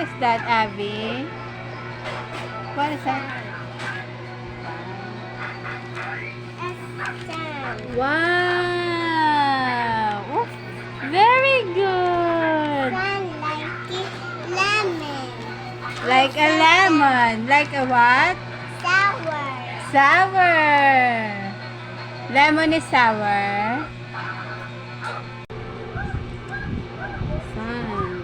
is that, Abby? What is that? Wow! Oh, very good! Like a lemon. Like a what? Sour. Sour. Lemon is sour. Fun.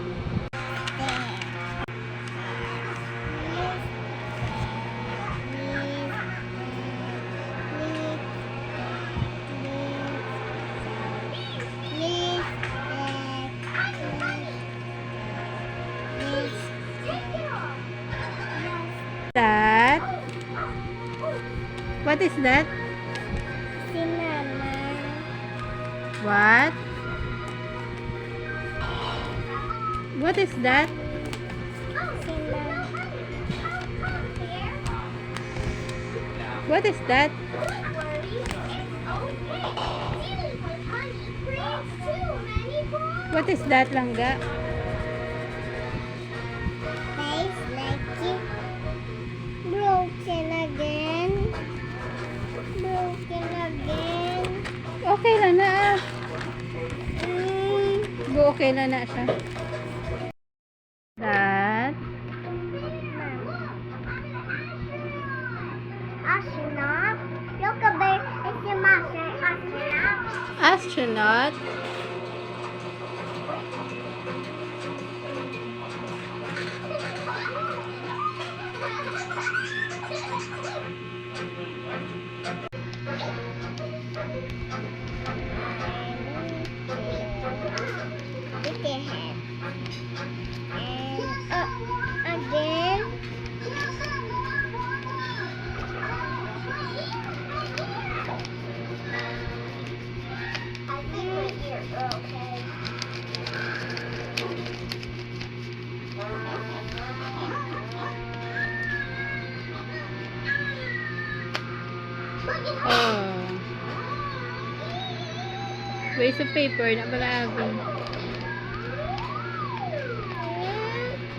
That? What is that? Cinnamon. What? What is that? Cinnamon. What is that? What is that, Langga? Tastes like it. Broken again. Broken again. Okay lang na. Mm. Okay lang na siya. That? Astronaut. Look a bit. It's a master astronaut. Astronaut? With their head. And again. I think my ears are okay. Oh. Waste of paper na pala, Abby.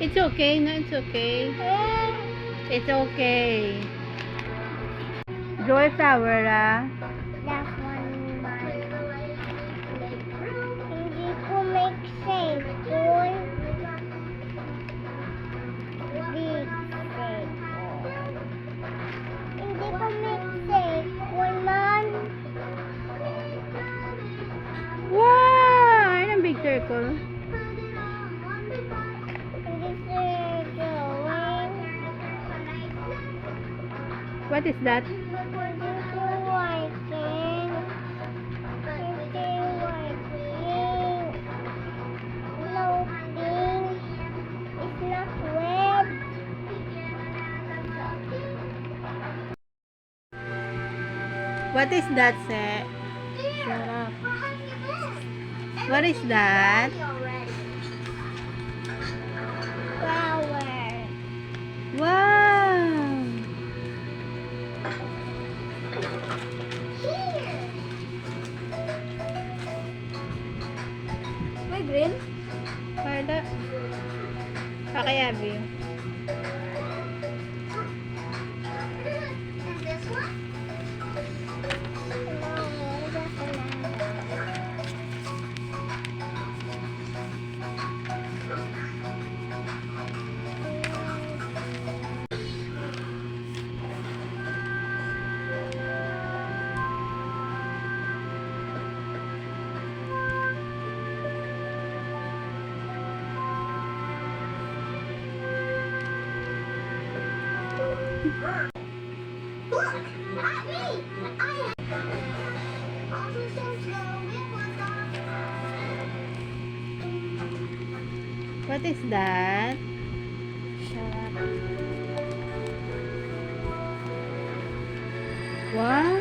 It's okay. No, it's okay. It's okay. Draw a flower, ah. That's one mine. Hindi ko make sense, boy. Big sense. Hindi ko make sense, boy, man. Wow! Ayun ang big circle. Hindi sir drawing. What is that? Hindi ko working. Hindi working. Loading. It's not red. What is that, Se? Shut up. What is that? Flower. Wow! May green? Wala. Okay, Abby. And this one? No, that's Look at me! I am also so slow. It was What is that? Shut up. Wow!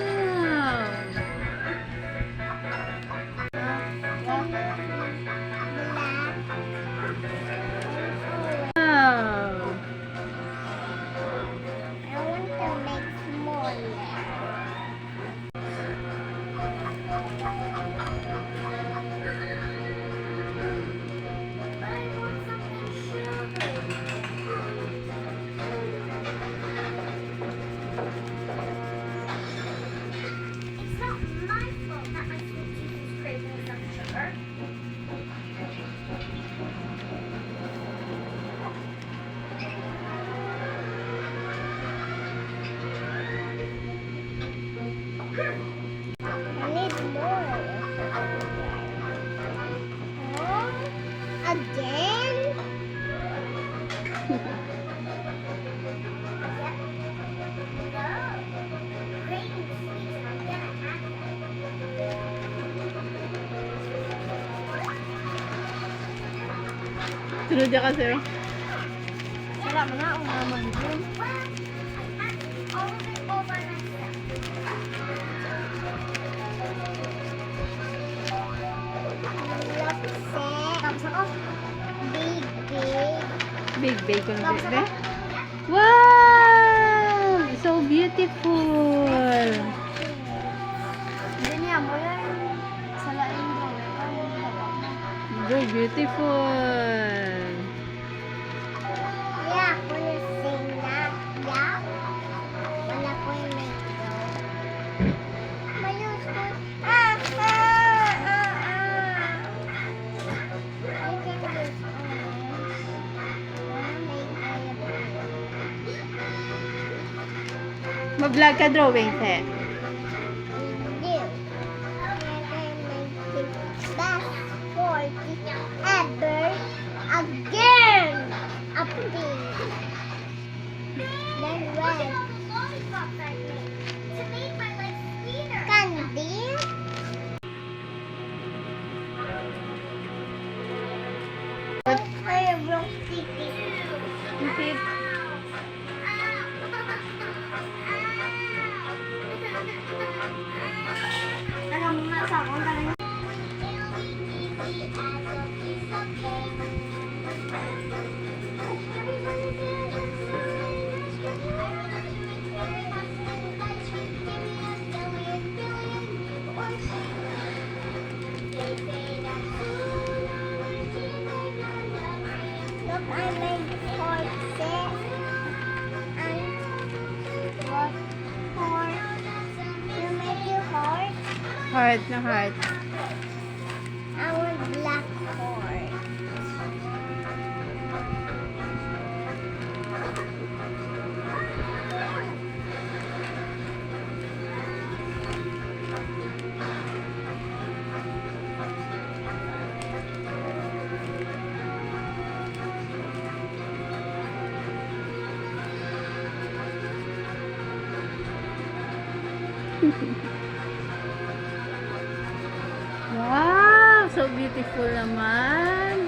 Wow! I want to make smaller. But I want something sugar. I need more. Oh, again? Sunod niya kasi. Wala mo na ang naman dun. Tapos ako, big. Big bacon Tapos bebe. ako, Wow! So beautiful. hindi niya mo yan. Sa laing daw. Very beautiful. Yeah, ako na sing that. Yeah. Wala ko yung medyo. Mayos ko. I can use orange. Ma-vlog ka drawing, te. Best 40 ever again. A pink. Then red. Candy. I broke sticky. Alam mo nga sa akong talaga. Look, I made horses. And what horse? You make your horse? Heart na heart. I want black horse. Wow! So beautiful naman.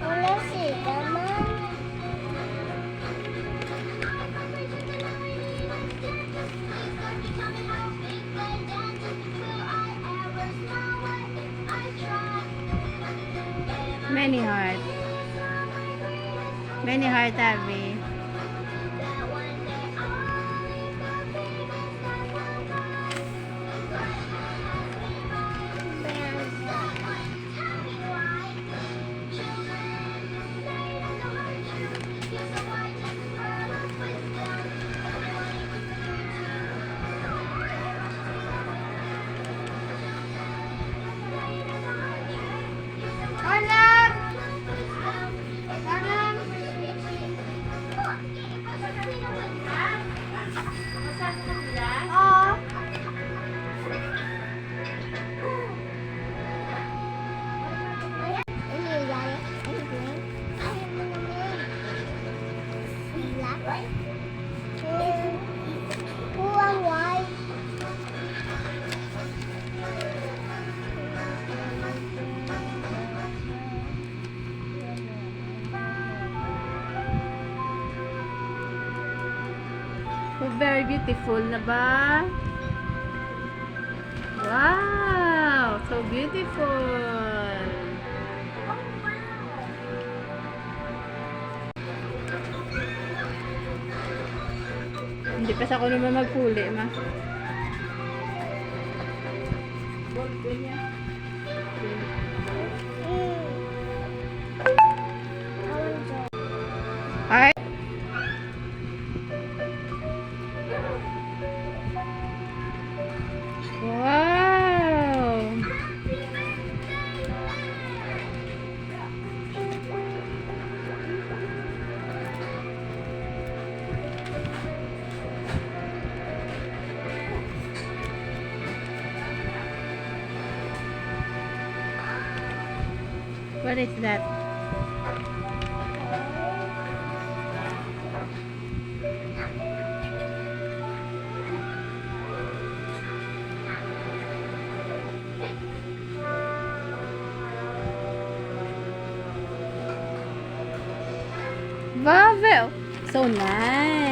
Wala siya man. Many heart. Many heart, Abby. Alam! Alam! Oo. Ano yung gaya? Ano yung green? Ano yung green? Black? Who ang white? So very beautiful na ba? Wow! So beautiful. Hindi pa sa ako naman magpuli, ma. Alright. What is that? Wow, so nice.